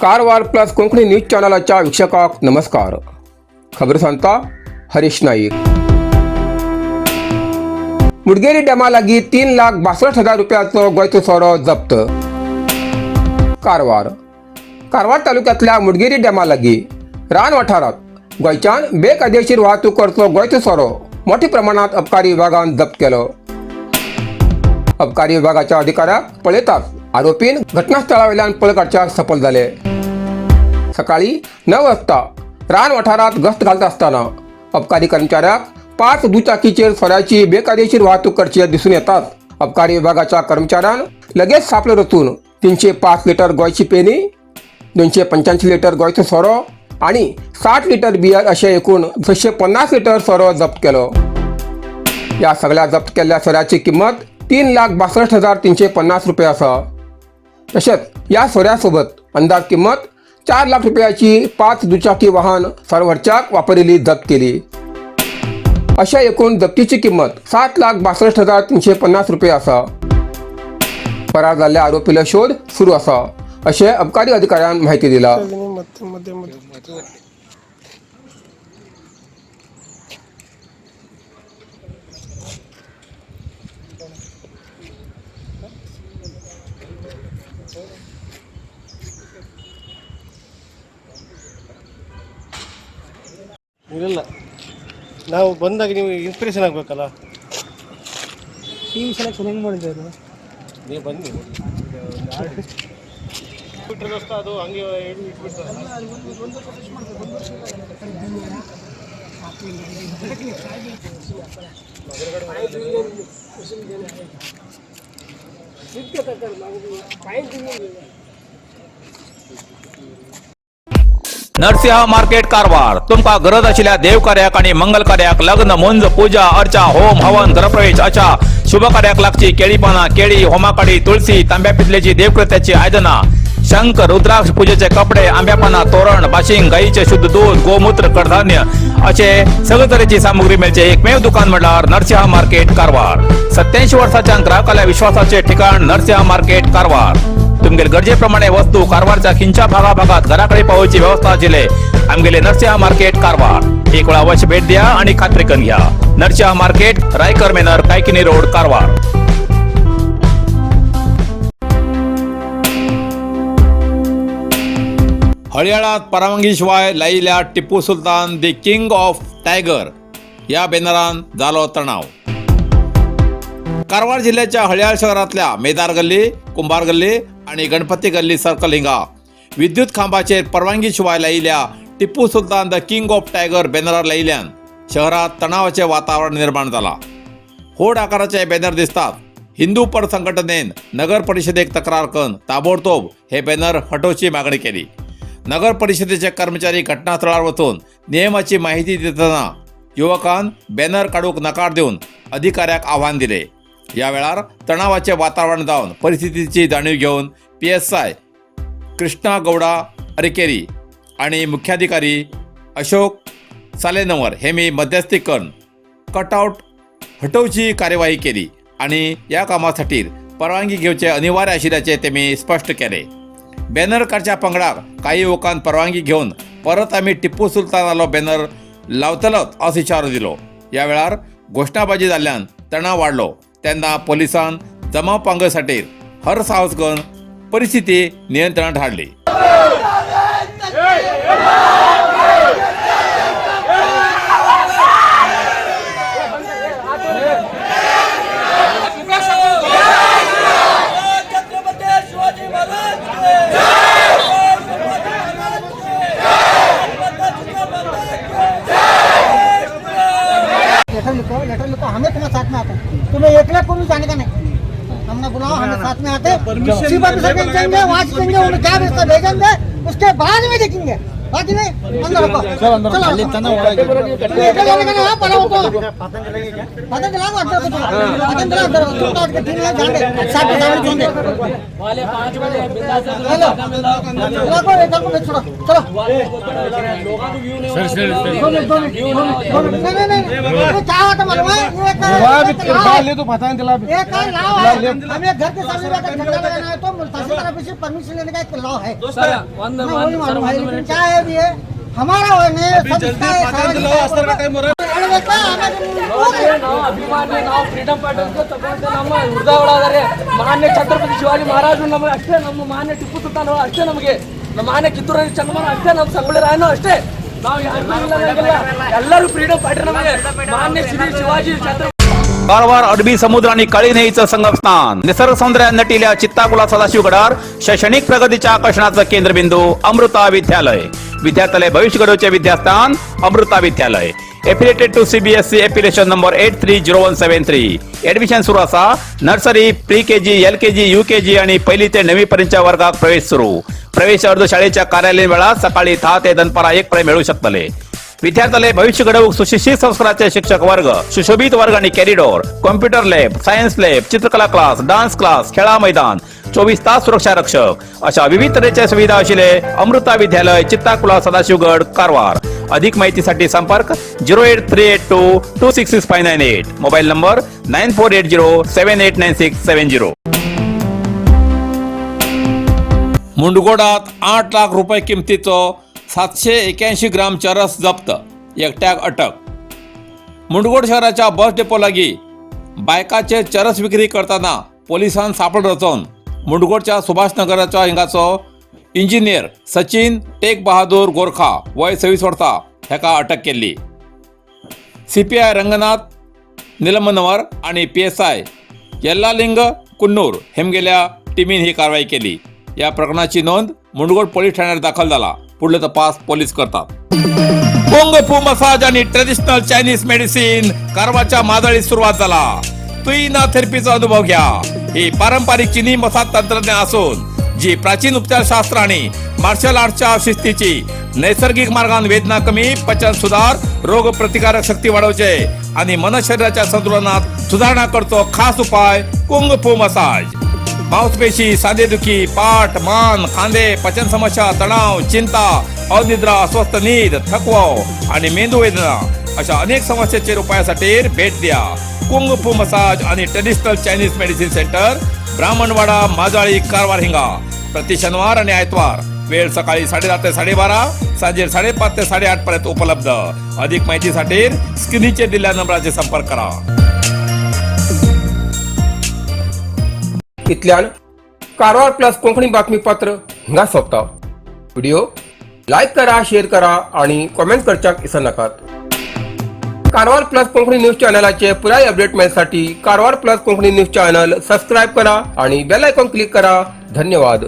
Karwar plus Konkani news चॅनलाच्या वीक्षकांक नमस्कार. खबर सांगता हरीश नाईक. मुडगेरी डॅमा लागीं 3,62,000 रुपयाचो गोंयचो सोरो जप्त. कारवार तालुक्यांतल्या मुडगेरी डॅमा लागीं रान वाठारांत गोंयच्यान बेकायदेशीर वाहतूक करचो गोंयचो सोरो मोठ्या प्रमाणात अबकारी विभागान जप्त केलो. अबकारी विभागाच्या अधिकाऱ्याक पळयताच आरोपीन घटनास्थळा वयल्यान पळ काडच्याक सफल जाले. सकाळी 9 वाजता रान वाठारांत गस्त घालता आसतना अबकारी कर्मचाऱ्याक 5 दुचाकीचेर सोऱ्याची बेकायदेशीर वाहतूक करची दिसून येतात. अबकारी विभागाच्या कर्मचाऱ्यान लगेच सापळे रचून 305 लिटर गोंयची पेनी, 285 लिटर गोंयचो सोरो आणि 60 लिटर बियर अशे एकूण 650 लिटर सोरो जप्त केलो. या सगळ्या जप्त केल्ल्या सोऱ्याची किंमत 3,62,350 रुपये आसा. तशेंच या सोऱ्यासोबत अंदाज किंमत 4 लाख रुपयाची 5 दुचाकी वाहन सर्व्हरच्याक वापरिल्ली जप्त केली. अशा एकूण जप्तीची किंमत 7,62,350 रुपये आसा. फरार जाल्ल्या आरोपीलो शोध सुरू आसा अशें अबकारी अधिकाऱ्यान माहिती दिला. ಇಲ್ಲ ನಾವು ಬಂದಾಗ ನೀವು ಇನ್ಸ್ಪಿರೇಷನ್ ಆಗಬೇಕಲ್ಲ. ಟೀಮ್ ಸೆಲೆಕ್ಷನ್ ಹೆಂಗೆ ಮಾಡಿದ್ದೆ ಅದು? ನೀವು ಬನ್ನಿ ಬಿಟ್ಟರದಷ್ಟು ಅದು ಹಂಗೆ ಇಟ್ಬಿಡ್ತಾರೆ. नरसिंह मार्केट कारवार. तुमका गरज आशिल्ल्या देव कार्याक आणि मंगल कार्याक, लग्न, मुंज, पूजा, अर्चा, होम, हवन, घरप्रवेश अशा शुभ कार्याक लागची केळी पानां, केळी, होमाकाडी, तुळशी, तांब्या पितलेची देवकृत्याची आयदनां, शंख, रुद्राक्ष पूजेचे कपडे, आंब्या पानां, तोरण, बाशिंग, गाईचे शुद्ध दूध, गोमूत्र, कडधान्य असे सगळे तरेची सामुग्री मेळचे एकमेव दुकान म्हणल्यार नरसिंह मार्केट कारवार. 87 वर्सांच्या ग्राहकाल्या विश्वासाचे ठिकाण नरसिंह मार्केट कारवार. तुमगेर गरजेप्रमाणे वस्तू कारवारच्या खिंच्या भागात घराकडे पावोवची व्यवस्था आशिल्ले आमगेले नरसिंह मार्केट कारवार. एक वेळ अवश्य भेट द्या आणि खात्री करून घ्या. Narasimha market, Raikar manor, Kaikini road, Karwar. हळयाळात परवानगी शिवाय लायिल्ल्या Tipu Sultan the king of tiger या बॅनरान जालो तणाव. कारवार जिल्ह्याच्या हळयाळ शहरातल्या मेदार गल्ली, कुंभार गल्ली आणि गणपती गल्ली सर्कल हिंगा विद्युत खांबाचेर परवानगी शिवाय लायिल्ल्या टिपू सुलतान द किंग ऑफ टायगर बॅनरार लायिल्ल्यान शहरात तणावाचे वातावरण निर्माण जाला. होड आकाराचे बॅनर दिसतात. हिंदू पड संघटनेन नगर परिषदेक तक्रार करून ताबडतोब हे बॅनर हटोवची मागणी केली. नगर परिषदेचे कर्मचारी घटनास्थळार वचून नियमाची माहिती देतना युवकान बॅनर काडूंक नकार दिवन अधिकाऱ्याक आव्हान दिले. या वेळार तणावाचे वातावरण जावन परिस्थितीची जाणीव घेऊन PSI कृष्णा गौडा अरिकेरी आणि मुख्याधिकारी अशोक सालेनवर हेमी मध्यस्थी करून कटआउट हटोवची कार्यवाही केली आणि या कामासाठी परवानगी घेवचे अनिवार्य आशिल्ल्याचे तेमी स्पष्ट केले. बॅनर काडच्या पंगडाक काही युवकान परवानगी घेवन परत आमी टिपू सुलतानालो बॅनर लावतलोच असो इशारो दिलो. या वेळार घोषणाबाजी जाल्ल्यान तणाव वाडलो. तेन्ना पोलिसान जमाव पांगय साठीर हर साहस करून परिस्थिती नियंत्रणात हाडली. लेटर लिखो, हमें तुम्हारे साथ में आते हैं. तुम्हें एकला को जाने का नहीं. हमने बुलाओ, हमें साथ में आते. वहाँ देंगे, उन्हें क्या भेजेंगे, उसके बाद में देखेंगे. हाँ कि नहीं अंदर रखो चलो अंदर खाली तना होगा निकल जाने का ना पड़ा हो तो पता चला अंदर को पता चला अंदर तो काट के ठीक है जान दे साथ साथ छोड़ दे वाले 5 बजे बिंदास से चलो रखो एक को छोड़ो चलो लोगों को व्यू नहीं नहीं क्या होता मालूम है ये ले तो पता नहीं चला ये कर लाओ हमें घर के सामने बैठकर झंडा लगाना है तो तहसीलदार ऑफिस से परमिशन लेने का एक लॉ है लेकिन क्या है ये हमारा सब इसका है ಅಭಿಮಾನಿ ನಾವು ಫ್ರೀಡಮ್ ಪಾರ್ಟಿ ಅಂತ ತಗೊಂಡು ನಮ್ಮ ಹುರಿದಾವಳಾದರೆ ಮಾನ್ಯ ಛತ್ರಪತಿ ಶಿವಾಜಿ ಮಹಾರಾಜರು ನಮಗೆ ಅಷ್ಟೇ, ನಮ್ಮ ಮಾನ್ಯ ಟಿಪ್ಪು ಸುಲ್ತಾನ್ ಅಷ್ಟೇ, ನಮಗೆ ನಮ್ಮ ಮಾನ್ಯ ಕಿತ್ತೂರು ಚನ್ನಮ್ಮ ಅಷ್ಟೇ, ನಮ್ಮ ಸಂಗೊಳ್ಳಿ ರಾಯಣ್ಣ ಅಷ್ಟೇ. ನಾವು ಎಲ್ಲರೂ ಫ್ರೀಡಮ್ ಪಾರ್ಟಿ. ನಮಗೆ ಮಾನ್ಯ ಶ್ರೀ ಶಿವಾಜಿ ಛತ್ರಪತಿ कारवार अरबी समुद्र आणि काळी नदीचं संगमस्थान, निसर्ग सौंदर्यात नटिल्या चित्ताकुला सदाशिवगडावर शैक्षणिक प्रगतीच्या आकर्षणाचं केंद्रबिंदू अमृता विद्यालय. विद्यार्थ्यालय भविष्य घडवचे विद्यास्थान Amrita Vidyalaya. Affiliated to CBSE affiliation number 830173. Admission सुरू असा. Nursery, pre KG, LKG, UKG आणि पहिली ते 9वी पर्यंतच्या वर्गात प्रवेश सुरू. प्रवेश अर्ज शाळेच्या कार्यालयीन वेळा सकाळी 10 ते दनपारा 1 पर्यंत मिळू शकतले. विद्यार्थ्यालय भविष्य घडवूक सुशिक्षित संस्काराचे शिक्षक वर्ग, सुशोभित वर्ग आणि corridor, computer lab, science lab, चित्रकला क्लास, डान्स क्लास, खेळा मैदान, 24 तास सुरक्षा रक्षक अशा विविध तऱ्हेच्या सुविधा असलेले अमृता विद्यालय, चित्ताकुला, सदाशिवगड, कारवार. अधिक माहितीसाठी संपर्क 08382266598. Mobile number 9480789670. मुंडगोडात 8 लाख रुपये किमतीचो 781 ग्राम चरस जप्त, एकट्याक अटक. मुंडगोड शहराच्या बस डेपो लागी बायकाचे चरस विक्री करताना पोलिसांन सापड रचोवन मुंडगोडच्या सुभाषनगराच्या हिंगाचो इंजिनियर सचिन टेक बहादूर गोरखा वय 26 वर्सां हेका अटक केल्ली. CPI रंगनाथ निलमनवर आणि PSI येल्लालिंग कुन्नूर हेमगेल्या टिमीन ही कारवाई केली. या प्रकरणाची नोंद मुंडगोड पोलीस ठाण्यात दाखल झाला. पुढले तपास पोलीस करतात. कुंग फू मसाज आणि ट्रेडिशनल चायनीज मेडिसिन कारवारच्या मादळीत सुरुवात झाला. तुईना थेरपीचा अनुभव घ्या. ही पारंपरिक चीनी मसाज तंत्रज्ञान असून जी प्राचीन उपचारशास्त्र आणि मार्शल आर्टच्या शिस्तीची नैसर्गिक मार्गाने वेदना कमी, पचन सुधार, रोग प्रतिकारक शक्ती वाढवचे आणि मन शरीराच्या संतुलनात सुधारणा करतो. खास उपाय कुंग फू मसाज. मांसपेशी, सांधेदुखी, पाठ, मान, खांदे, पचन समस्या, तणाव, चिंता, अनिद्रा, अस्वस्थ नींद, थकवा आणि मेंदू वेदना अशा अनेक समस्येचे उपायासाठी भेट द्या. कुंग फू मसाज आणि traditional Chinese medicine centre, Brahmanwada, Majali, Karwar हिंगा. प्रति शनिवार आणि आयतवार. वेळ सकाळी 10:30 ते 12:30, सांजे 5:30 ते 8:30 पर्यंत उपलब्ध. अधिक माहितीसाठी स्क्रीनचे दिलेल्या नंबराचे संपर्क करा. इतल्यान कारवार प्लस कोंकणी बातमीपत्र हिंगा सोंपता. व्हिडिओ लाईक करा, शेअर करा आणि कॉमेंट करच्याक विसरू नाकात. कारवार प्लस कोंकणी न्यूज चॅनलाचे पुराय अपडेट मिळण्यासाठी Karwar plus Konkani news channel subscribe करा आणि बेल आयकॉन क्लिक करा. धन्यवाद.